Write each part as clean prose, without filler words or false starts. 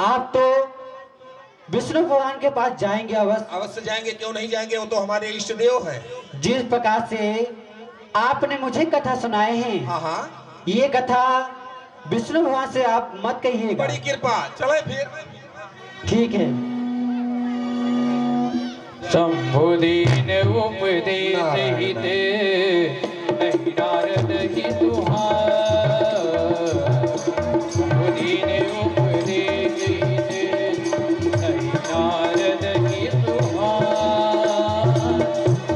आप तो विष्णु भगवान के पास जाएंगे अवश्य। अवश्य जाएंगे, क्यों नहीं जाएंगे, वो तो हमारे इष्ट देव हैं। जिस प्रकार से आपने मुझे कथा सुनाए हैं, हाँ हाँ, ये कथा विष्णु भगवान से आप मत कहिएगा। बड़ी कृपा, चले फिर। ठीक है। शंभुदीन उपदेश हिते नहीं नारद ही तुम्हार। शंभुदीन उपदेश हिते नहीं नारद ही तुम्हार।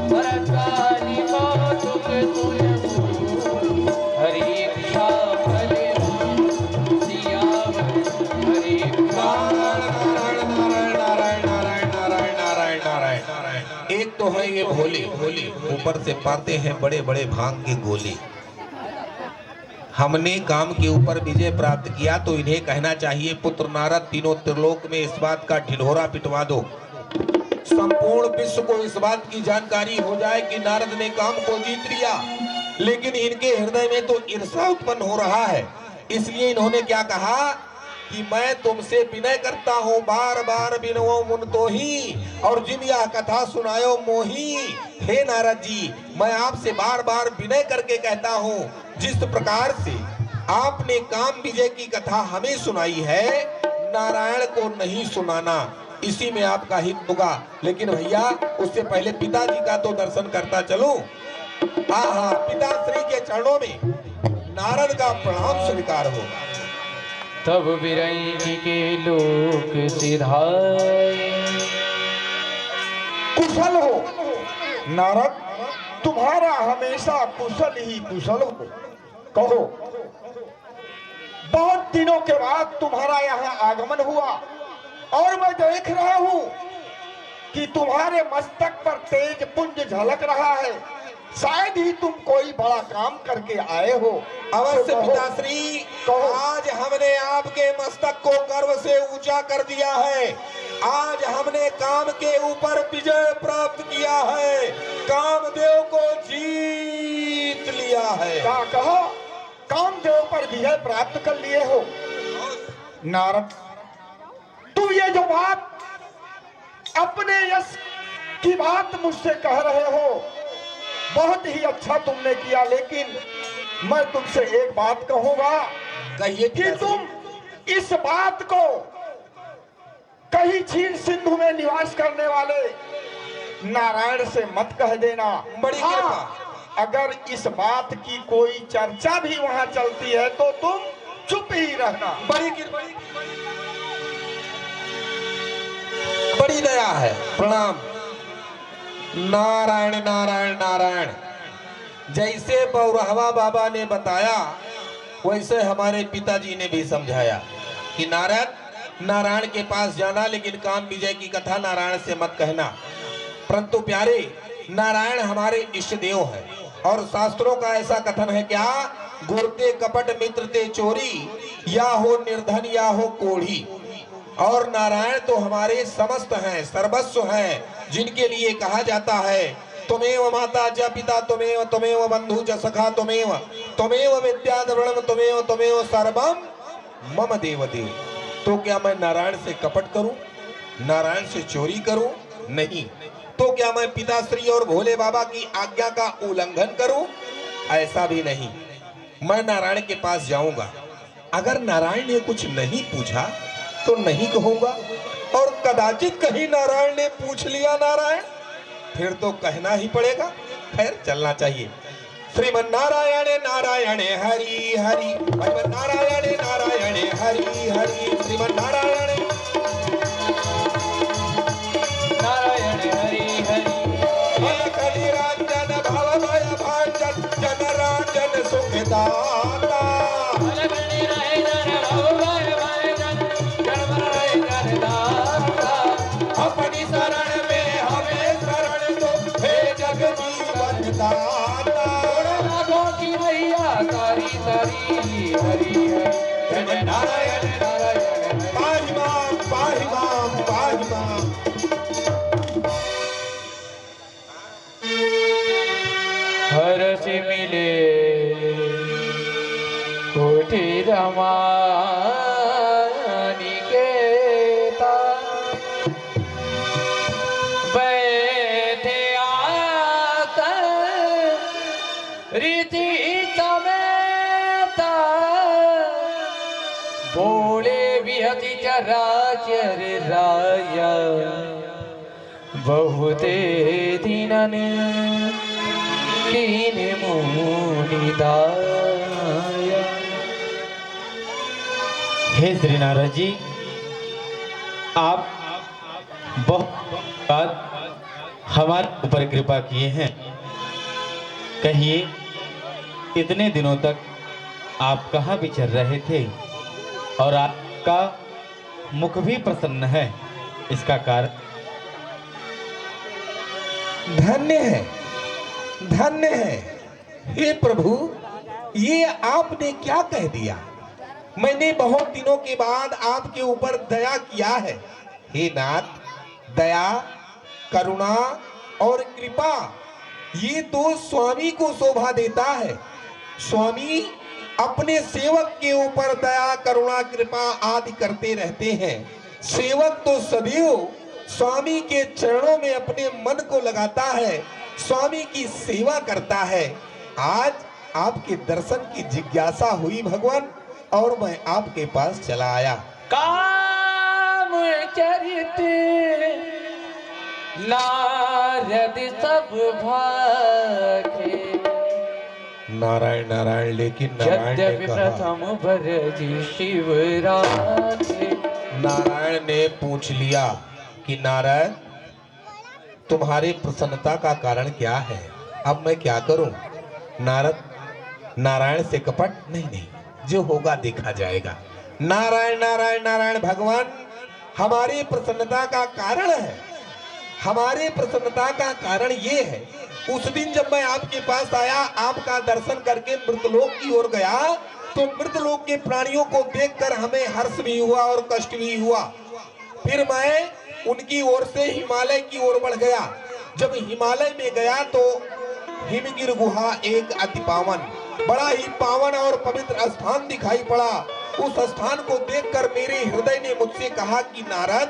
परकाली कौतुक तुझको हरि इच्छा फले सियावर हरि एक तो है ये भोले भोले, ऊपर से पाते हैं बड़े बड़े भांग के गोले। हमने काम के ऊपर विजय प्राप्त किया तो इन्हें कहना चाहिए, पुत्र नारद तीनों त्रिलोक में इस बात का ढिढोरा पिटवा दो, संपूर्ण विश्व को इस बात की जानकारी हो जाए कि नारद ने काम को जीत लिया। लेकिन इनके हृदय में तो ईर्ष्या उत्पन्न हो रहा है। इसलिए इन्होंने क्या कहा कि मैं तुमसे विनय करता हूँ, बार बार बिनवो मुन तो ही और जिन यह कथा सुनायो मोही। हे नारद जी, मैं आपसे बार बार विनय करके कहता हूँ, जिस प्रकार से आपने काम विजय की कथा हमें सुनाई है, नारायण को नहीं सुनाना, इसी में आपका हित होगा। लेकिन भैया उससे पहले पिताजी का तो दर्शन करता चलूं। आहा, पिताश्री के चरणों में नारद का प्रणाम स्वीकार होगा। तब बिरंगी के लोक सिधाए। कुशल हो नारद, तुम्हारा हमेशा कुशल ही कुशल हो। कहो, बहुत दिनों के बाद तुम्हारा यहाँ आगमन हुआ और मैं देख रहा हूँ कि तुम्हारे मस्तक पर तेज पुंज झलक रहा है। शायद ही तुम कोई बड़ा काम करके आए हो। अवश्य तो पिताश्री, आज हमने आपके मस्तक को गर्व से ऊंचा कर दिया है। आज हमने काम के ऊपर विजय प्राप्त किया है, कामदेव को जीत लिया है। क्या कहो, कामदेव पर विजय प्राप्त कर लिए हो? नारद, तुम ये जो बात अपने यश की बात मुझसे कह रहे हो, बहुत ही अच्छा तुमने किया। लेकिन मैं तुमसे एक बात कहूंगा, कहिए कि तुम इस बात को कहीं क्षीर सिंधु में निवास करने वाले नारायण से मत कह देना। बड़ी कृपा। अगर इस बात की कोई चर्चा भी वहां चलती है तो तुम चुप ही रहना। बड़ी कृपा, बड़ी दया है। प्रणाम। नारायण नारायण नारायण। जैसे बौरहवा बाबा ने बताया, वैसे हमारे पिताजी ने भी समझाया कि नारायण के पास जाना, लेकिन काम विजय की कथा नारायण से मत कहना। परंतु प्यारे, नारायण हमारे इष्ट देव हैं और शास्त्रों का ऐसा कथन है, क्या गुरते कपट मित्र ते चोरी, या हो निर्धन या हो कोढ़ी। और नारायण तो हमारे समस्त हैं, सर्वस्व हैं, जिनके लिए कहा जाता है, तुमेव माता ज पिता तुमेव, तुमेव बंधु ज सखा तुमेव, तुमेव विद्या द्रविणम तुमेव, तुमेव सर्वम मम देव देव। तो क्या मैं नारायण से कपट करूं, नारायण से चोरी करूं? नहीं। तो क्या मैं पिताश्री और भोले बाबा की आज्ञा का उल्लंघन करूं? ऐसा भी नहीं। मैं नारायण के पास जाऊंगा, अगर नारायण ने कुछ नहीं पूछा तो नहीं कहूंगा, और कदाचित कहीं नारायण ने पूछ लिया नारायण, फिर तो कहना ही पड़ेगा। खैर, चलना चाहिए। श्रीमन नारायण नारायण हरि हरि, श्रीमन नारायण नारायण हरि हरि, श्रीमन नारायण नारायण हरि हरि। कली रंजन भव भय भांजन, जन राजन सुखदाता। अपनी शरण में हमें शरण दो, हे जग जीवन दाता। लागों की मैया तारी तारी हरि हरि। जय नारायण नारायण। आज विहति चराचर राया बहुते दिनन कीन मुनि दाया। हे श्री नारद जी, आप बहुत बात हमारे ऊपर कृपा किए हैं। कहिए, इतने दिनों तक आप कहाँ विचर रहे थे और आपका मुख भी प्रसन्न है, इसका कारण? धन्य है, धन्य है। हे प्रभु, ये आपने क्या कह दिया? मैंने बहुत दिनों के बाद आपके ऊपर दया किया है। हे नाथ, दया, करुणा और कृपा ये तो स्वामी को शोभा देता है। स्वामी अपने सेवक के ऊपर दया, करुणा, कृपा आदि करते रहते हैं। सेवक तो सदैव स्वामी के चरणों में अपने मन को लगाता है, स्वामी की सेवा करता है। आज आपके दर्शन की जिज्ञासा हुई भगवान, और मैं आपके पास चला आया। काम चरित नारद सब भाखे नारायण नारायण, लेकिन नारायण ने यद्यपि कहा, प्रथम भरजी शिव राखे। नारायण ने पूछ लिया कि नारद, तुम्हारी प्रसन्नता का कारण क्या है? अब मैं क्या करूं? नारद नारायण से कपट नहीं, जो होगा देखा जाएगा। नारायण नारायण नारायण, भगवान हमारी प्रसन्नता का कारण है। हमारी प्रसन्नता का कारण ये है, उस दिन जब मैं आपके पास आया, आपका दर्शन करके मृतलोक की ओर गया, तो मृतलोक के प्राणियों को देखकर हमें हर्ष भी हुआ और कष्ट भी हुआ। फिर मैं उनकी ओर से हिमालय की ओर बढ़ गया। जब हिमालय में गया तो हिमगिर गुहा एक अति पावन, बड़ा ही पावन और पवित्र स्थान दिखाई पड़ा। उस स्थान को देखकर मेरे हृदय ने मुझसे कहा कि नारद,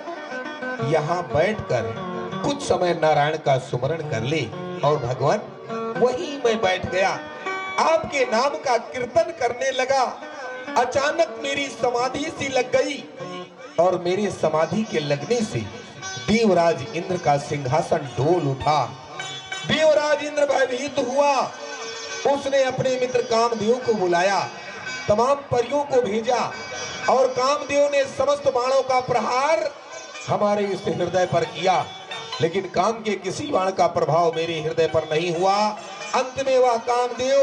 यहाँ बैठकर कुछ समय नारायण का सुमरण कर ले। और भगवान, वहीं मैं बैठ गया, आपके नाम का कीर्तन करने लगा। अचानक मेरी समाधि सी लग गई, और मेरी समाधि के लगने से देवराज इंद्र का सिंहासन डोल उठा। देवराज इंद्र भयभीत हुआ। उसने अपने मित्र कामदेव को बुलाया, तमाम परियों को भेजा, और कामदेव ने समस्त बाणों का प्रहार हमारे इस हृदय पर किया, लेकिन काम के किसी बाण का प्रभाव मेरे हृदय पर नहीं हुआ। अंत में वह कामदेव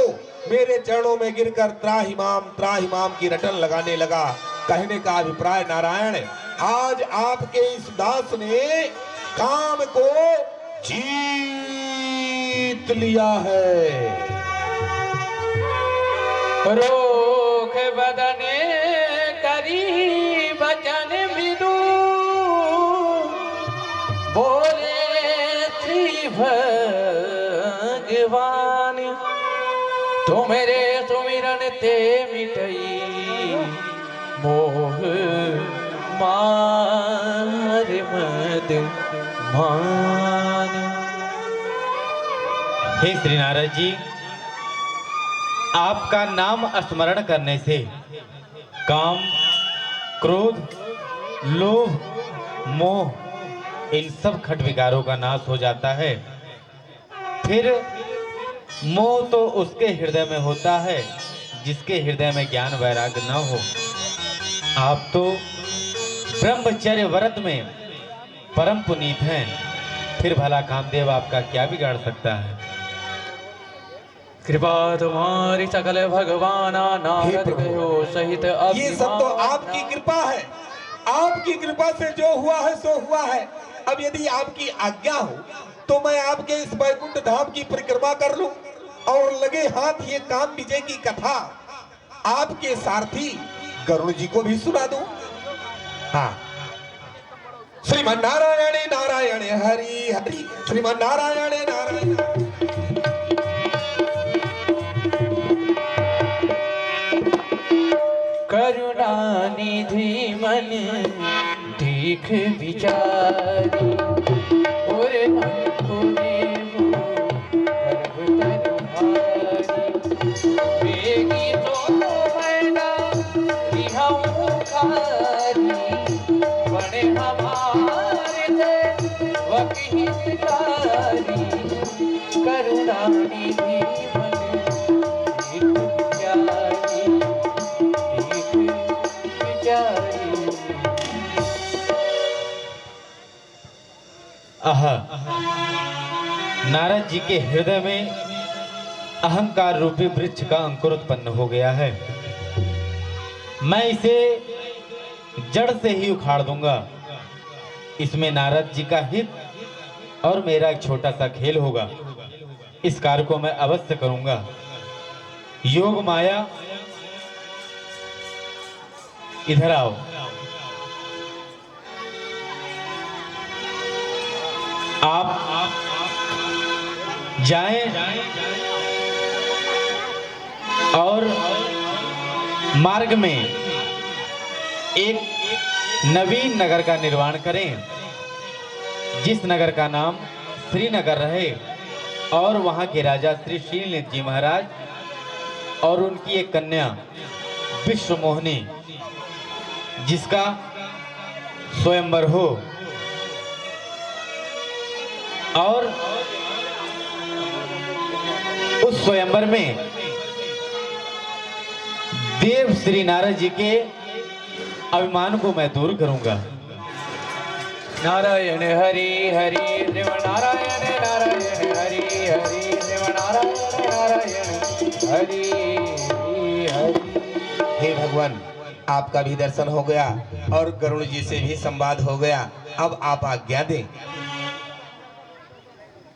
मेरे चरणों में गिरकर त्राहिमाम की रटन लगाने लगा। कहने का अभिप्राय, नारायण, आज आपके इस दास ने काम को जीत लिया है। रोख बदने करी बचन विदु बोले श्री भगवान। तुम्हारे सुमिरन ते मिटई मोह मार मद मान। हे श्री नारद जी, आपका नाम स्मरण करने से काम, क्रोध, लोभ, मोह, इन सब खट विकारों का नाश हो जाता है। फिर मोह तो उसके हृदय में होता है जिसके हृदय में ज्ञान वैराग्य न हो। आप तो ब्रह्मचर्य व्रत में परम पुनीत हैं, फिर भला कामदेव आपका क्या बिगाड़ सकता है? कृपा तुम्हारी सकल भगवाना नारद कहो सहित ये सब तो आपकी कृपा है। आपकी कृपा से जो हुआ है सो हुआ है। अब यदि आपकी आज्ञा हो तो मैं आपके इस वैकुंठ धाम की परिक्रमा कर लूं, और लगे हाथ ये काम विजय की कथा आपके सारथी गरुड़ जी को भी सुना दूं। हाँ, श्रीमन नारायण नारायण हरि हरि, श्रीमन नारायण नारायण। करुणा निधि मन देख विचारी और हमको देहु गर्भ तरुहारी। बेगी तो मैना रिहऊं खारी प्यारी बने हमारे देवक हितकारी करुणा निधि बने एक प्यारी आहा, नारद जी के हृदय में अहंकार रूपी वृक्ष का अंकुर उत्पन्न हो गया है। मैं इसे जड़ से ही उखाड़ दूंगा। इसमें नारद जी का हित और मेरा एक छोटा सा खेल होगा। इस कार्य को मैं अवश्य करूंगा। योग माया, इधर आओ। आप जाएं और मार्ग में एक नवीन नगर का निर्माण करें, जिस नगर का नाम श्रीनगर रहे, और वहां के राजा श्री श्रीनिधि जी महाराज और उनकी एक कन्या विश्व मोहिनी, जिसका स्वयंवर हो, और उस स्वयंवर में देव श्री नारद जी के अभिमान को मैं दूर करूंगा। नारायण हरि हरि देव नारायण नारायण हरि हरि देव नारायण नारायण हरि हरि। हे भगवान, आपका भी दर्शन हो गया और गरुड़ जी से भी संवाद हो गया। अब आप आज्ञा दें।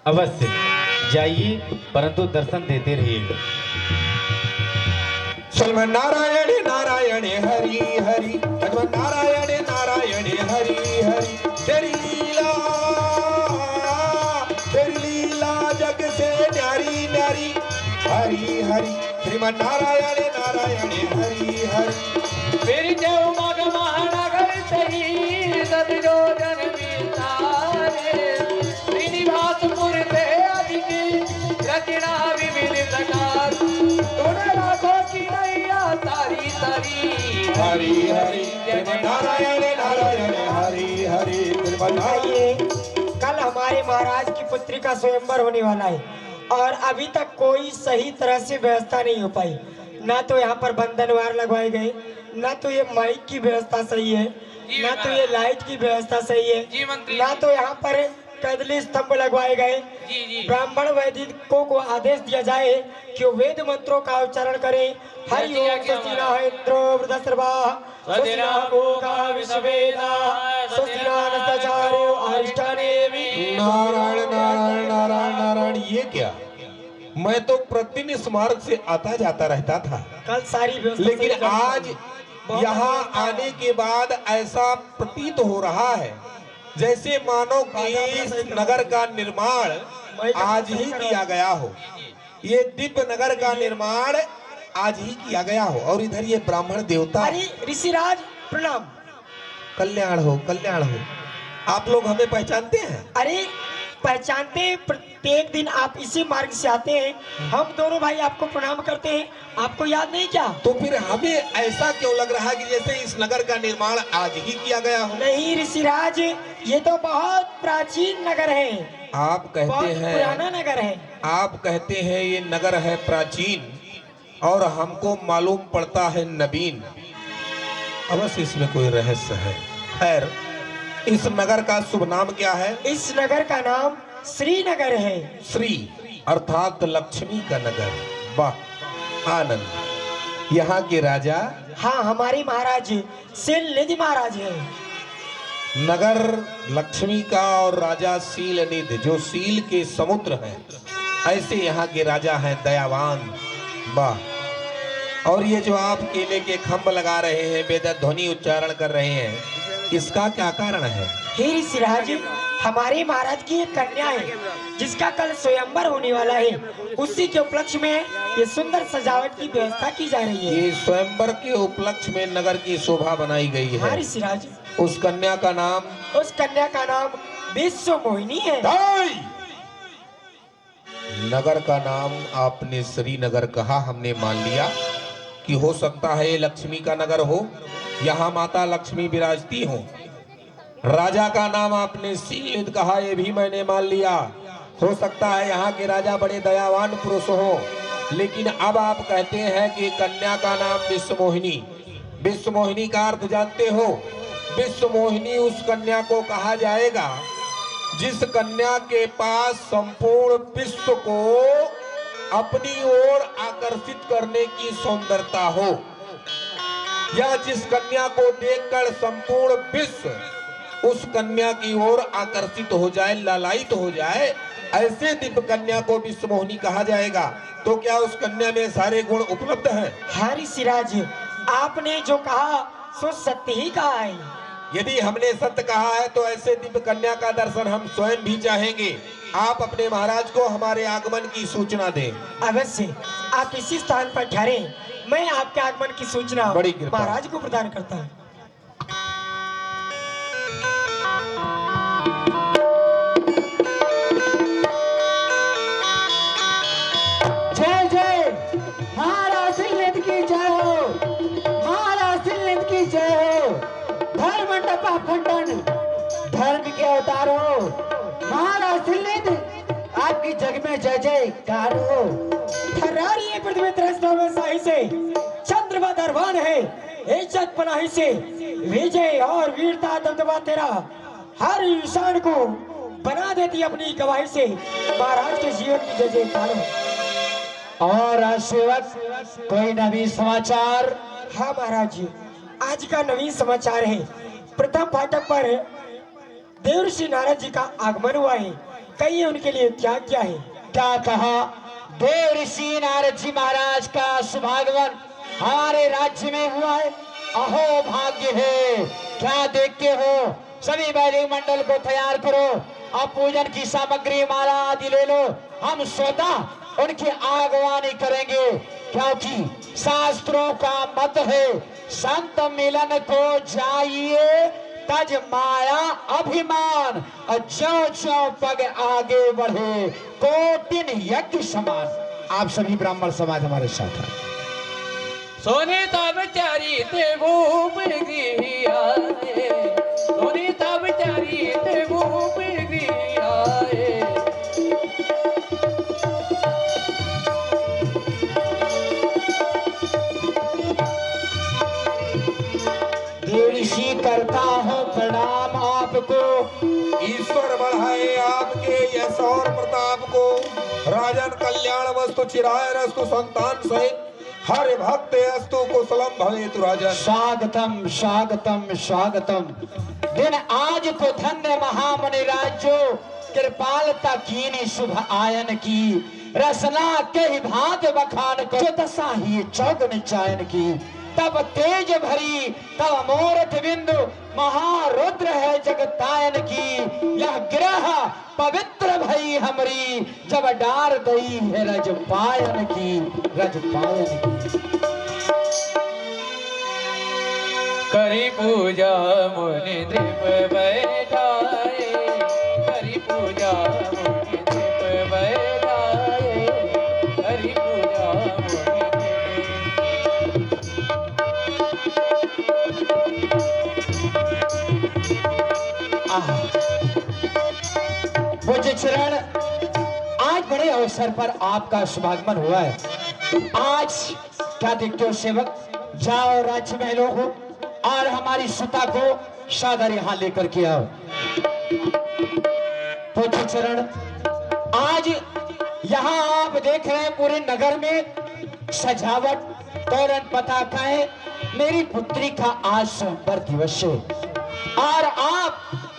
अवश्य जाइए, परंतु दर्शन देते रहिएगा। श्रीमन नारायण नारायण हरि हरि, भगवान नारायण नारायण हरि हरि। तेरी लीला जग से न्यारी न्यारी, हरि हरि। श्रीमन नारायण नारायण हरि हरि। फिर देव मग महानगर सही सदरो जन विसारे, श्रीनिवासपुर से अधिक रचना विविध प्रकार, तूने लाखों की नैया तारी तारी, हरि हरि। श्रीमन नारायण नारायण हरि हरि। श्रीमन नारायण। कल हमारे महाराज की पुत्री का स्वयंवर होने वाला है और अभी तक कोई सही तरह से व्यवस्था नहीं हो पाई। ना तो यहाँ पर बंधनवार लगवाए गए, ना तो ये माइक की व्यवस्था सही है, ना तो ये लाइट की व्यवस्था सही है, ना तो यहाँ पर कदली स्तंभ लगवाए गए। ब्राह्मण वैदिकों को आदेश दिया जाए कि वो वेद मंत्रों का उच्चारण करें। हरि ओम स्वस्तिना इंद्रो वृद्धश्रवाः स्वस्तिना भोगा विश्ववेदाः स्वस्तिना नस्ताचार्यो अरिष्टानेमि। नारायण नारायण नारायण नारायण। ये क्या? मैं तो प्रतिदिन इस मार्ग से आता जाता रहता था, कल सारी व्यवस्था लेकिन सही करनी आज बहुत यहाँ अच्छा आने के बाद ऐसा प्रतीत हो रहा है जैसे मानो कि इस नगर का निर्माण आज ही किया गया हो। ये दिव्य नगर का निर्माण आज ही किया गया हो, और इधर ये ब्राह्मण देवता। अरे ऋषिराज प्रणाम। कल्याण हो, कल्याण हो। आप लोग हमें पहचानते हैं? अरे पहचानते हैं, प्रत्येक दिन आप इसी मार्ग से आते हैं। हम दोनों भाई आपको प्रणाम करते हैं, आपको याद नहीं क्या? तो फिर हमें ऐसा क्यों लग रहा है कि जैसे इस नगर का निर्माण आज ही किया गया हो? नहीं ऋषिराज, ये तो बहुत प्राचीन नगर है, आप कहते बहुत हैं, पुराना नगर है। आप कहते हैं ये नगर है प्राचीन और हमको मालूम पड़ता है नवीन। अवश्य इसमें कोई रहस्य है। खैर, इस नगर का शुभ नाम क्या है? इस नगर का नाम श्रीनगर है। श्री अर्थात लक्ष्मी का नगर। वाह, आनंद। यहाँ के राजा? हाँ, हमारे महाराज शीलनिधि महाराज है। नगर लक्ष्मी का और राजा शीलनिधि, जो शील के समुद्र हैं, ऐसे यहाँ के राजा हैं दयावान। वाह। और ये जो आप केले के खंभ लगा रहे हैं, वेद ध्वनि उच्चारण कर रहे हैं, इसका क्या कारण है? हे ऋषिराज, हमारे महाराज की एक कन्या है जिसका कल स्वयंवर होने वाला है। उसी के उपलक्ष्य में ये सुंदर सजावट की व्यवस्था की जा रही है। ये स्वयंवर के उपलक्ष्य में नगर की शोभा बनाई गई हाँ है। ऋषिराज, उस कन्या का नाम? उस कन्या का नाम विश्व मोहिनी है। नगर का नाम आपने श्रीनगर कहा, हमने मान लिया कि हो सकता है ये लक्ष्मी का नगर हो, यहाँ माता लक्ष्मी विराजती हो। राजा का नाम आपने शीलनिध कहा, ये भी मैंने मान लिया। हो सकता है यहाँ के राजा बड़े दयावान पुरुष हो, लेकिन अब आप कहते हैं कि कन्या का नाम विश्वमोहिनी। विश्वमोहिनी का अर्थ जानते हो? विश्वमोहिनी उस कन्या को कहा जाएगा जिस कन्या के पास संपूर्ण विश्व को अपनी ओर आकर्षित करने की सौंदर्यता हो, या जिस कन्या को देखकर संपूर्ण विश्व उस कन्या की ओर आकर्षित हो जाए, लालायित हो जाए, ऐसे दिव्य कन्या को विश्वमोहिनी कहा जाएगा। तो क्या उस कन्या में सारे गुण उपलब्ध हैं? हाँ ऋषिराज, आपने जो कहा सो सत्य ही कहा है। यदि हमने सत्य कहा है तो ऐसे दिव्य कन्या का दर्शन हम स्वयं भी चाहेंगे। आप अपने महाराज को हमारे आगमन की सूचना दें। अवश्य, आप इसी स्थान पर ठहरे, मैं आपके आगमन की सूचना बड़ी कृपा। महाराज को प्रदान करता हूँ। जय जय महाराज शीलनिध की जय हो, महाराज शीलनिध की जय हो। धर्म मंडप खंडन, धर्म के अवतार हो, महाराज शीलनिध आपकी जग में जय जयकार हो। थर्रारी पृथ्वी त्रस्त साही से चंद्रमा दरबान है, इज्जत पनाही से विजय और वीरता दबदबा तेरा हर इंसान को बना देती अपनी गवाही से। महाराज के जीवन की जय जयकार हो। और आज सेवक कोई नवीन समाचार? हाँ महाराज जी, आज का नवीन समाचार है। प्रथम फाटक पर देवर्षि नारद जी का आगमन हुआ है। कहिए उनके लिए क्या क्या है? क्या कहा? देव ऋषि नारद जी महाराज का शुभागमन हमारे राज्य में हुआ है। अहो भाग्य है। क्या देखते हो? सभी वैदिक मंडल को तैयार करो, अब पूजन की सामग्री माला आदि ले लो। हम स्वतः उनकी आगवानी करेंगे, क्योंकि शास्त्रों का मत है संत मिलन को जाइए तज माया अभिमान, ज्यों ज्यों पग आगे बढ़े कोटिन यज्ञ समान। आप सभी ब्राह्मण समाज हमारे साथ हैं। सोनीता बेचारी ते भूप गिरियाए, सोनीता बेचारी ते भूप गिरियाए। ऋषि करता हूँ प्रणाम आपको। ईश्वर बढ़ाए आपके यश और प्रताप को। राजन कल्याण वस्तु चिराय रस्तु संतान सहित हर भक्त अस्तु कुशलम भवेतु राजन। स्वागतम स्वागतम स्वागतम। दिन आज को धन्य महामुनि राज्यो कृपालता कीनी शुभ आयन की। रसना के भांत बखान को दशा ही चौगन चायन की। तब तेज भरी तब मोरथ बिंदु महारुद्र है जगतायन की। यह ग्रह पवित्र भई हमरी जब डार दई है रजपायन की, रजपायन की। करी पूजा मुनि दीप बैठाए, करी पूजा मुनि दीप बैठाए, करी पूजा मुनि पूज्य चरण, आज बड़े अवसर पर आपका शुभागमन हुआ है। आज क्या देखते हो सेवक, जाओ राज्य महलों को और हमारी सुता को सादर यहाँ लेकर के आओ। पूज्य चरण, आज यहाँ आप देख रहे हैं पूरे नगर में सजावट, तोरण, पताकाएं। मेरी पुत्री का आज स्वयंवर दिवस है और आप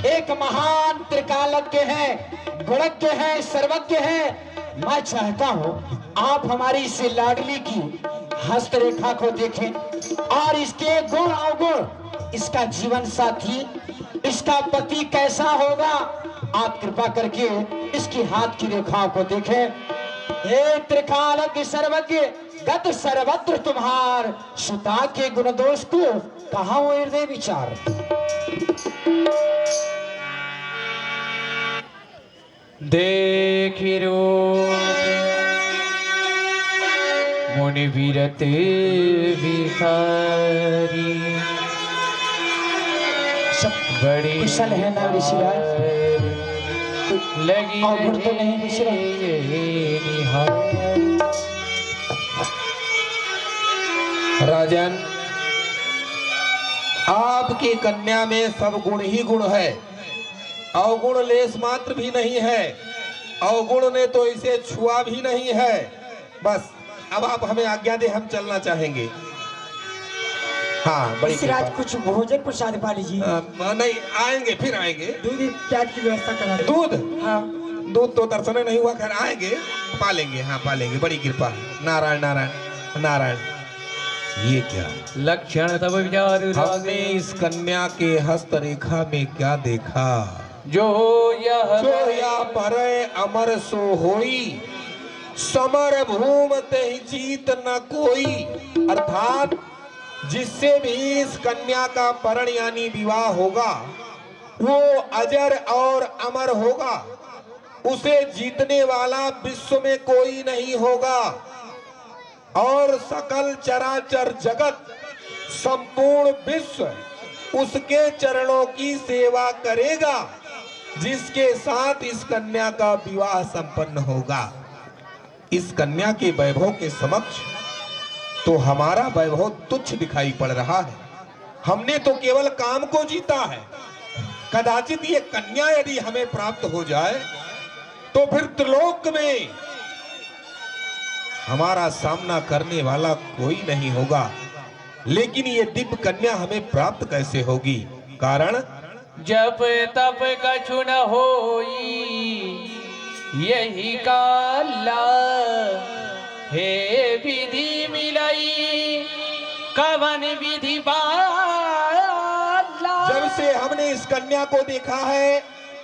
एक महान त्रिकालज्ञ हैं, गुणज्ञ हैं, सर्वज्ञ हैं। मैं चाहता हूं आप हमारी इस लाडली की हस्तरेखा को देखें और इसके गुण अवगुण, इसका जीवन साथी, इसका पति कैसा होगा। आप कृपा करके इसकी हाथ की रेखाओं को देखें। हे त्रिकालज्ञ सर्वज्ञ, गत सर्वत्र तुम्हार सुता के गुण दोष को कहाँ वो हृदय विचार। देखिरो मुनि विरते विहारी, सब बड़ी कुशल है ना ऋषिराज? लगी अवगुण तो नहीं ऋषिराज? राजन, आपकी कन्या में सब गुण ही गुण है, अवगुण लेस मात्र भी नहीं है। अवगुण ने तो इसे छुआ भी नहीं है। बस अब आप हमें आज्ञा दे, हम चलना चाहेंगे। हाँ, बड़ी ऋषिराज कृपा। कुछ भोजन प्रसाद पा लीजिए। नहीं, आएंगे, फिर आएंगे। दूध इत्यादि की व्यवस्था करा दो। दूध? हाँ दूध तो दर्शन नहीं हुआ, खैर आएंगे, पालेंगे। हाँ पालेंगे, बड़ी कृपा। नारायण नारायण नारायण। ये क्या लक्षण तब विचार हमने इस कन्या के हस्तरेखा में क्या देखा? जो यह जो या परे अमर सो होई, समर भूम तेहि जीत न कोई। अर्थात जिससे भी इस कन्या का परण यानी विवाह होगा वो अजर और अमर होगा, उसे जीतने वाला विश्व में कोई नहीं होगा। और सकल चराचर जगत, संपूर्ण विश्व उसके चरणों की सेवा करेगा, जिसके साथ इस कन्या का विवाह संपन्न होगा। इस कन्या के वैभव के समक्ष तो हमारा वैभव तुच्छ दिखाई पड़ रहा है। हमने तो केवल काम को जीता है। कदाचित ये कन्या यदि हमें प्राप्त हो जाए तो फिर त्रिलोक में हमारा सामना करने वाला कोई नहीं होगा। लेकिन ये दिव्य कन्या हमें प्राप्त कैसे होगी? कारण जप तप कछु न होई, यही काला हे विधि मिलई, कवन विधि बाला। जब से हमने इस कन्या को देखा है,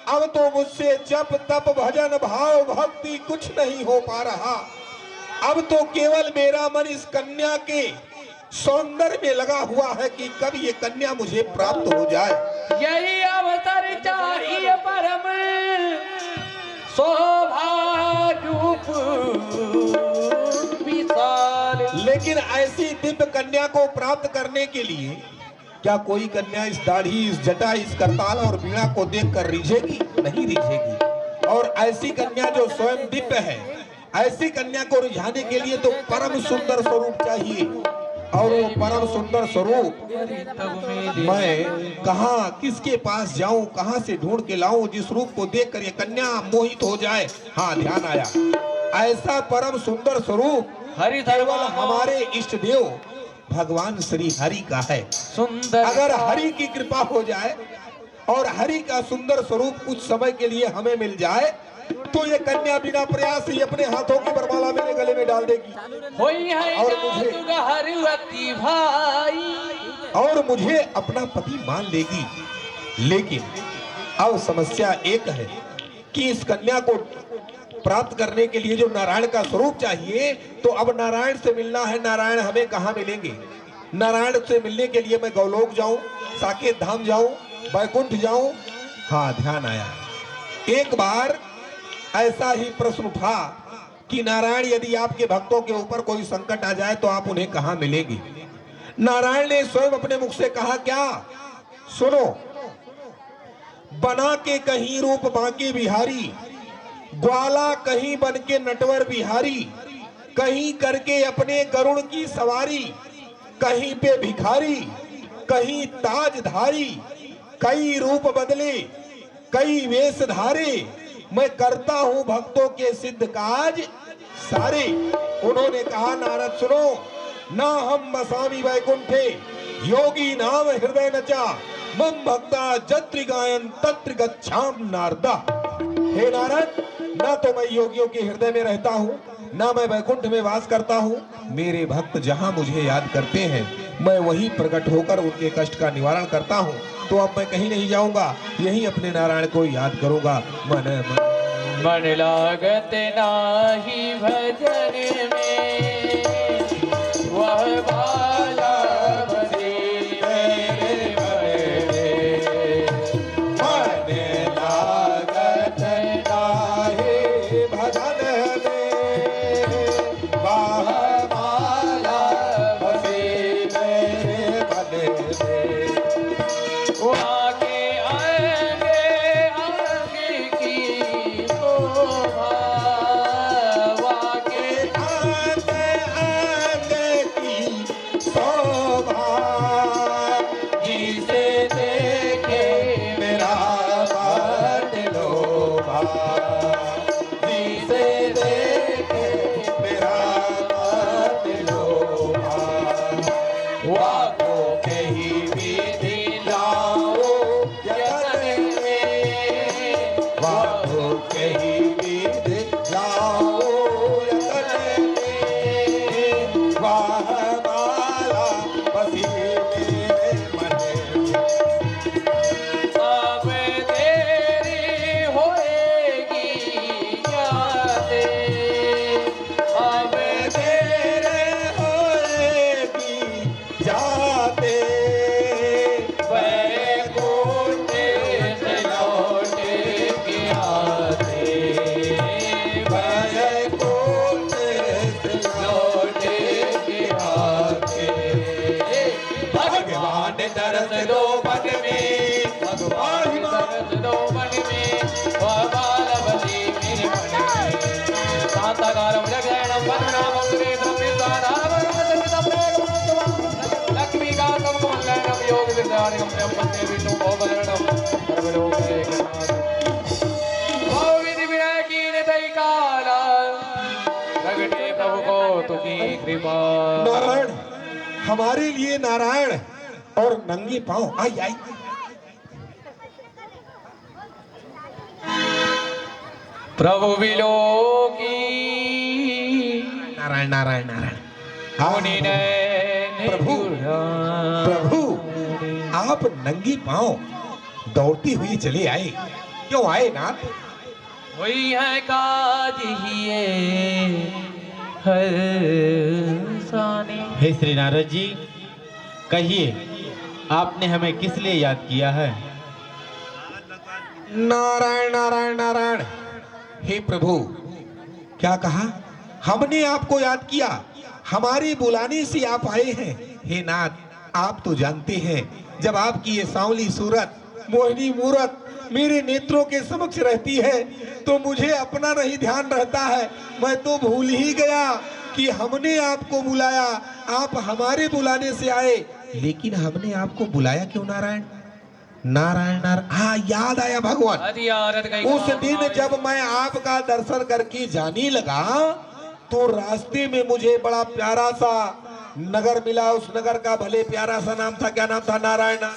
अब तो मुझसे जप तप भजन भाव भक्ति कुछ नहीं हो पा रहा। अब तो केवल मेरा मन इस कन्या के सौंदर्य में लगा हुआ है कि कब ये कन्या मुझे प्राप्त हो जाए। यही अवसर चाहिए परम शोभा रूप विशाल। लेकिन ऐसी दिव्य कन्या को प्राप्त करने के लिए क्या कोई कन्या इस दाढ़ी, इस जटा, इस करताल और वीणा को देखकर रिझेगी? नहीं रिझेगी। और ऐसी कन्या जो स्वयं दिव्य है, ऐसी कन्या को रिझाने के लिए तो परम सुंदर स्वरूप चाहिए। और वो परम सुंदर स्वरूप मैं कहाँ, किसके पास जाऊं, कहाँ से ढूंढ के लाऊं जिस रूप को देखकर ये कन्या मोहित हो जाए? हाँ, ध्यान आया। ऐसा परम सुंदर स्वरूप हरि केवल हमारे इष्ट देव भगवान श्री हरि का है। सुंदर। अगर हरि की कृपा हो जाए और हरि का सुंदर स्वरूप कुछ समय के लिए हमें मिल जाए तो ये कन्या बिना प्रयास ही अपने हाथों की वरमाला मेरे गले में डाल देगी होई है और जादूगा हरिवती भाई। और मुझे अपना पति मान लेगी। लेकिन अब समस्या एक है कि इस कन्या को प्राप्त करने के लिए जो नारायण का स्वरूप चाहिए, तो अब नारायण से मिलना है। नारायण हमें कहाँ मिलेंगे? नारायण से मिलने के लिए मैं गौलोक जाऊं, साकेत धाम जाऊं, बैकुंठ जाऊं? हाँ, ध्यान आया। एक बार ऐसा ही प्रश्न उठा कि नारायण यदि आपके भक्तों के ऊपर कोई संकट आ जाए तो आप उन्हें कहाँ मिलेंगे? नारायण ने स्वयं अपने मुख से कहा क्या? सुनो, बना के कहीं रूप बांके बिहारी, ग्वाला कहीं बन के नटवर बिहारी, कहीं करके अपने गरुड़ की सवारी, कहीं पे भिखारी, कहीं ताजधारी, कई रूप बदले, कई वेश धारे, मैं करता हूं भक्तों के सिद्ध काज सारे। उन्होंने कहा, नारद सुनो, ना हम बसामी वैकुंठे, योगी नाम हृदय नचा, मम भक्ता जत्र गायन तत्र गच्छाम नारदा। हे नारद, ना तो मैं योगियों के हृदय में रहता हूँ, ना मैं वैकुंठ में वास करता हूँ। मेरे भक्त जहाँ मुझे याद करते हैं, मैं वहीं प्रकट होकर उनके कष्ट का निवारण करता हूँ। तो अब मैं कहीं नहीं जाऊंगा, यही अपने नारायण को याद करूंगा। मन लागत नाही भजन में, वह भाला बसे मेरे भरे। मन लागत नाही भजन में, वह भाला बसे मेरे मन में। वहाँ के कहीं बीज लाओ यतन में, वाह माला बसी मेरे मन में। अब तेरी होएगी यादें, अब तेरे होएगी जाते, वैकुंठ से लौट के आते, वैकुंठ से लौट के आते। भगवान दर्श दो मन में, भगवान दर्श दो मन में, वह बालवती मेरे मन में। शांताकारं जगदेवं पद्मनाभं सुरेन्द्रं निर्वाणावरणं सहितं मेघवर्णं लक्ष्मीकान्तं कमलनयनं योगविद्यानिगम्यं वन्दे विष्णुं भवभरणं सर्वलोकैकनाथं। भवविधि विनायकी निधि काला, प्रगटे प्रभु को तुझी कृपा। नारायण, हमारे लिए नारायण और नंगे पांव आई आई। प्रभु विलोकी नारायण नारायण नारायण। मुनि नयन प्रभु जुड़ा। प्रभु, आप नंगी पांव दौड़ती हुई चले आए, क्यों आए नाथ? वही है काज ही हर साने। हे श्री नारद जी, कहिए आपने हमें किस लिए याद किया है? नारायण नारायण नारायण। हे प्रभु, क्या कहा? हमने आपको याद किया, हमारे बुलाने से आप आए हैं। हे नाथ, आप तो जानते हैं, जब आपकी ये सांवली सूरत, मोहिनी मूरत मेरे नेत्रों के समक्ष रहती है तो मुझे अपना नहीं ध्यान रहता है। मैं तो भूल ही गया कि हमने आपको बुलाया, आप हमारे बुलाने से आए। लेकिन हमने आपको बुलाया क्यों नारायण? नारायण नारायण, हाँ याद आया भगवान। अधियारत कई उस दिन जब मैं आपका दर्शन करके जाने लगा तो रास्ते में मुझे बड़ा प्यारा सा नगर मिला। उस नगर का भले प्यारा सा नाम था, क्या नाम था नारायण?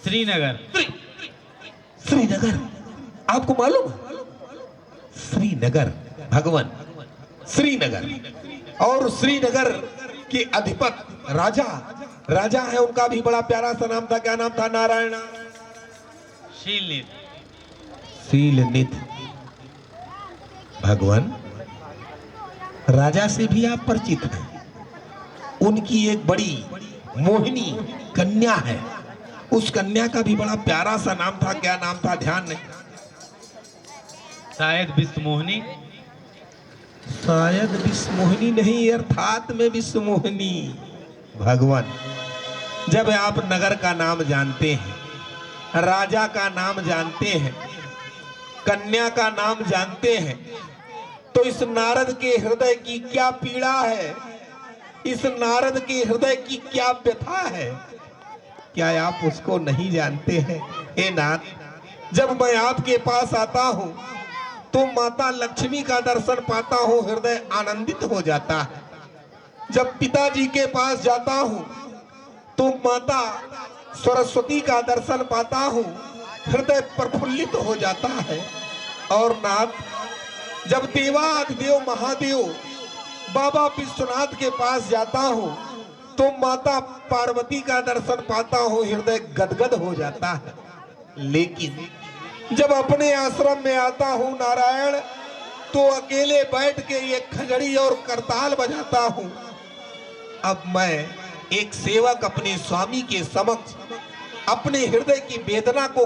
श्रीनगर। श्रीनगर, आपको मालूम? श्रीनगर भगवान, श्रीनगर। और श्रीनगर के अधिपति राजा है, उनका भी बड़ा प्यारा सा नाम था, क्या नाम था नारायण? शीलनिध। भगवान, राजा से भी आप परिचित हैं। उनकी एक बड़ी मोहिनी कन्या है, उस कन्या का भी बड़ा प्यारा सा नाम था, क्या नाम था ध्यान नहीं? शायद विश्वमोहिनी। शायद विश्वमोहिनी नहीं, अर्थात में विश्वमोहिनी। भगवान, जब आप नगर का नाम जानते हैं, राजा का नाम जानते हैं, कन्या का नाम जानते हैं, तो इस नारद के हृदय की क्या पीड़ा है, इस नारद के हृदय की क्या व्यथा है, क्या आप उसको नहीं जानते हैं? हे नाथ, जब मैं आपके पास आता हूँ तो माता लक्ष्मी का दर्शन पाता हूँ, हृदय आनंदित हो जाता है। जब पिताजी के पास जाता हूँ तो माता सरस्वती का दर्शन पाता हूँ, हृदय प्रफुल्लित हो जाता है। और नाथ, जब देवाधिदेव महादेव बाबा विश्वनाथ के पास जाता हूँ तो माता पार्वती का दर्शन पाता हूँ, हृदय गदगद हो जाता है। लेकिन जब अपने आश्रम में आता हूँ नारायण, तो अकेले बैठ के ये खजड़ी और करताल बजाता हूँ। अब मैं एक सेवक अपने स्वामी के समक्ष अपने हृदय की वेदना को